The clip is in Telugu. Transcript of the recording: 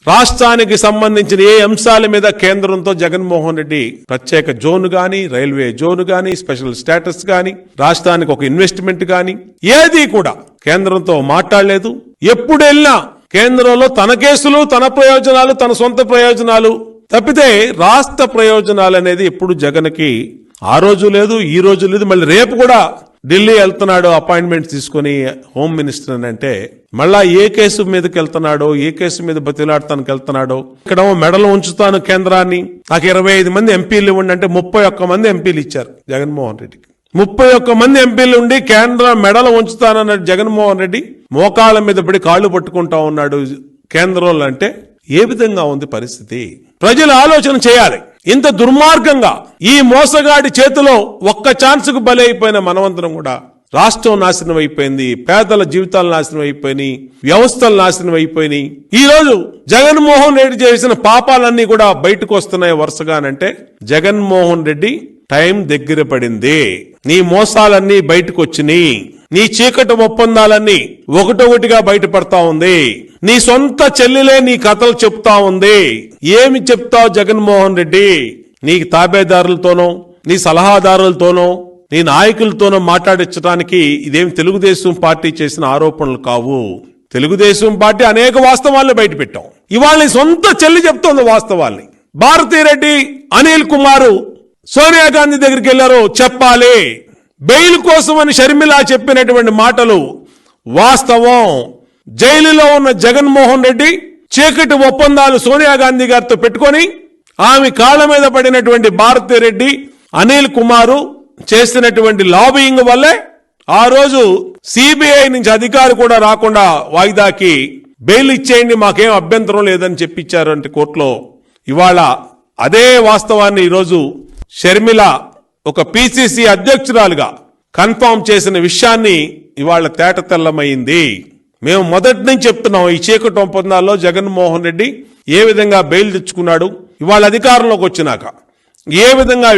రాష్ట్రానికి సంబంధించిన ఏ అంశాల మీద కేంద్రంతో జగన్మోహన్ రెడ్డి ప్రత్యేక జోన్ గాని, రైల్వే జోన్ గాని, స్పెషల్ స్టేటస్ గాని, రాష్ట్రానికి ఒక ఇన్వెస్ట్మెంట్ గాని ఏది కూడా కేంద్రంతో మాట్లాడలేదు. ఎప్పుడు వెళ్ళినా కేంద్రంలో తన కేసులు, తన ప్రయోజనాలు, తన సొంత ప్రయోజనాలు తప్పితే రాష్ట్ర ప్రయోజనాలు అనేది ఎప్పుడు జగన్కి ఆ రోజు లేదు, ఈ రోజు లేదు. మళ్ళీ రేపు కూడా ఢిల్లీ వెళ్తున్నాడు అపాయింట్మెంట్ తీసుకుని హోమ్ మినిస్టర్ అని అంటే మళ్ళా ఏ కేసు మీదకి వెళ్తున్నాడో, ఏ కేసు మీద బతిలాడటానికి వెళ్తున్నాడో. ఇక్కడ మెడలు ఉంచుతాను కేంద్రాన్ని, నాకు 25 మంది ఎంపీలు ఇవ్వండి అంటే 31 మంది ఎంపీలు ఇచ్చారు జగన్మోహన్ రెడ్డికి. 31 మంది ఎంపీలు ఉండి కేంద్రం మెడలు ఉంచుతానన్నాడు జగన్మోహన్ రెడ్డి. మోకాళ్ళ మీద పడి కాళ్ళు పట్టుకుంటా ఉన్నాడు కేంద్రంలో. అంటే ఏ విధంగా ఉంది పరిస్థితి? ప్రజలు ఆలోచన చేయాలి. ఇంత దుర్మార్గంగా ఈ మోసగాడి చేతిలో ఒక్క ఛాన్స్కు బలైపోయిన మనమందరం కూడా రాష్ట్రం నాశనం అయిపోయింది, పేదల జీవితాలు నాశనం అయిపోయినాయి, వ్యవస్థలు నాశనం అయిపోయినాయి. ఈ రోజు జగన్మోహన్ రెడ్డి చేసిన పాపాలన్నీ కూడా బయటకు వస్తున్నాయి వరుసగానంటే జగన్మోహన్ రెడ్డి టైం దగ్గర పడింది. నీ మోసాలన్నీ బయటకు వచ్చినాయి, నీ చీకటి ఒప్పందాలన్నీ ఒకటొకటిగా బయటపడతా ఉంది. నీ సొంత చెల్లెలే నీ కథలు చెప్తా ఉంది. ఏమి చెప్తావు జగన్మోహన్ రెడ్డి? నీ తాబేదారులతోనో, నీ సలహాదారులతోనో, నీ నాయకులతోనో మాట్లాడించడానికి ఇదేమి తెలుగుదేశం పార్టీ చేసిన ఆరోపణలు కావు. తెలుగుదేశం పార్టీ అనేక వాస్తవాలను బయట పెట్టాం. ఇవాళ నీ సొంత చెల్లి చెప్తోంది వాస్తవాల్ని. భారతీరెడ్డి, అనిల్ కుమార్ సోనియా గాంధీ దగ్గరికి వెళ్లారు, చెప్పాలి. బెయిల్ కోసమని షర్మిల చెప్పినటువంటి మాటలు వాస్తవం. జైలులో ఉన్న జగన్మోహన్ రెడ్డి చీకటి ఒప్పందాలు సోనియా గాంధీ గారితో పెట్టుకొని ఆమె కాళ్ళ మీద పడినటువంటి భారతీరెడ్డి, అనిల్ కుమార్ చేసినటువంటి లాబియింగ్ వల్లే ఆ రోజు సిబిఐ నుంచి అధికారి కూడా రాకుండా వాయిదాకి బెయిల్ ఇచ్చేయండి, మాకేం అభ్యంతరం లేదని చెప్పిచ్చారు అంటే కోర్టులో. ఇవాళ అదే వాస్తవాన్ని ఈరోజు షర్మిల ఒక పిసిసి అధ్యక్షురాలుగా కన్ఫర్మ్ చేసిన విషయాన్ని ఇవాళ తేట తెల్లమైంది. మేము మొదటి నుంచి చెప్తున్నాం, ఈ చీకటి ఒప్పందాల్లో జగన్మోహన్ రెడ్డి ఏ విధంగా బెయిల్ తెచ్చుకున్నాడు, ఇవాళ అధికారంలోకి వచ్చినాక ఏ విధంగా